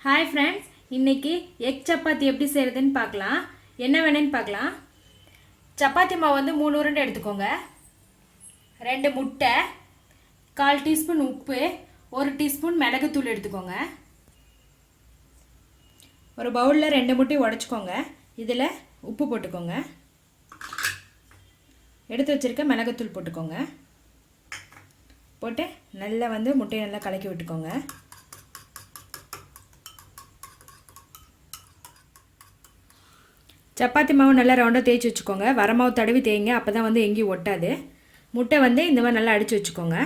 Hi friends, இன்றைக்கி egg chapati எப்படி செய்கிறதுன்னு பார்க்கலாம். என்ன வேணும்னு பார்க்கலாம். சப்பாத்தி மாவு வந்து 3 உருண்டை எடுத்துக்கோங்க. 2 முட்டை, 1/4 டீஸ்பூன் உப்பு, 1 டீஸ்பூன் மிளகுத்தூள் எடுத்துக்கோங்க. ஒரு பவுலில் 2 முட்டையை உடச்சிக்கோங்க. இதில் உப்பு போட்டுக்கோங்க. எடுத்து வச்சுருக்க மிளகுத்தூள் போட்டுக்கோங்க. போட்டு நல்லா முட்டையை நல்லா கலக்கி விட்டுக்கோங்க. சப்பாத்தி மாவு நல்லா ரவுண்டாக தேய்ச்சி வச்சுக்கோங்க. வரமாவு தடவி தேய்ங்க, அப்போ தான் எங்கேயும் ஒட்டாது. முட்டை இந்த மாதிரி நல்லா அடித்து வச்சுக்கோங்க.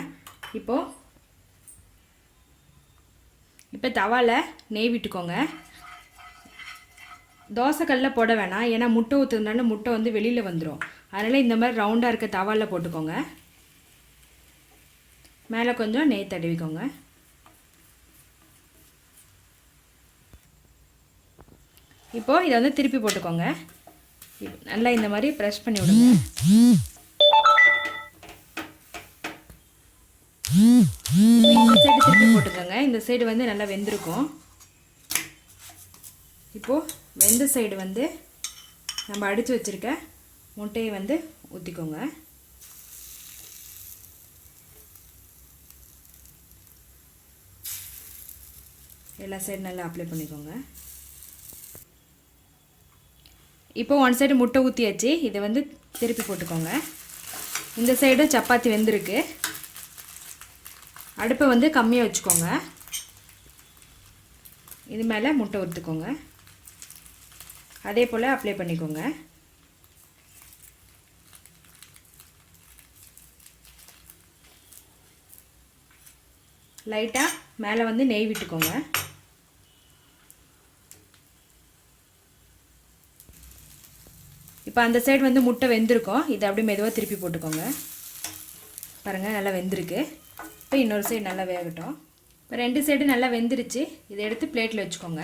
இப்போ தவாவில் நெய் விட்டுக்கோங்க. தோசைக்கல்லில் போட வேணாம், ஏன்னா முட்டை ஊற்றுறதுனால முட்டை வெளியில் வந்துடும். அதனால் இந்த மாதிரி ரவுண்டாக இருக்க தவாவில் போட்டுக்கோங்க. மேலே கொஞ்சம் நெய் தடவிக்கோங்க. இப்போது இதை திருப்பி போட்டுக்கோங்க. நல்லா இந்த மாதிரி ப்ரெஸ் பண்ணி விடுங்க. இந்த சைடு திருப்பி போட்டுக்கோங்க. இந்த சைடு நல்லா வெந்திருக்கும். இப்போது வெந்த சைடு நம்ம அடித்து வச்சுருக்க முட்டையை ஊற்றிக்கோங்க. எல்லா சைடு நல்லா அப்ளை பண்ணிக்கோங்க. இப்போ 1 சைடு முட்டை ஊற்றியாச்சு. இதை திருப்பி போட்டுக்கோங்க. இந்த சைடு சப்பாத்தி வெந்திருக்கு. அடுப்பை கம்மியாக வச்சுக்கோங்க. இது மேலே முட்டை ஊற்றிக்கோங்க. அதே போல் அப்ளை பண்ணிக்கோங்க. லைட்டாக மேலே நெய் விட்டுக்கோங்க. இப்போ அந்த சைடு முட்டை வெந்திருக்கும். இதை அப்படியே மெதுவாக திருப்பி போட்டுக்கோங்க. பாருங்கள், நல்லா வெந்திருக்கு. இப்போ இன்னொரு சைடு நல்லா வேகட்டும். இப்போ 2 சைடு நல்லா வெந்துருச்சு. இதை எடுத்து பிளேட்டில் வச்சுக்கோங்க.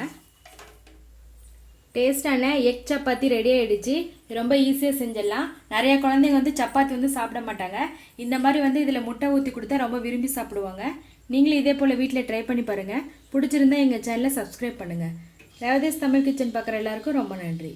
டேஸ்டான எக் சப்பாத்தி ரெடி ஆகிடுச்சு. ரொம்ப ஈஸியாக செஞ்சிடலாம். நிறையா குழந்தைங்க சப்பாத்தி சாப்பிட மாட்டாங்க. இந்த மாதிரி இதில் முட்டை ஊற்றி கொடுத்தா ரொம்ப விரும்பி சாப்பிடுவாங்க. நீங்களும் இதே போல் வீட்டில் ட்ரை பண்ணி பாருங்கள். பிடிச்சிருந்தா எங்கள் சேனலை சப்ஸ்கிரைப் பண்ணுங்கள். ரேவதேஸ் தமிழ் கிச்சன் பார்க்குற எல்லாருக்கும் ரொம்ப நன்றி.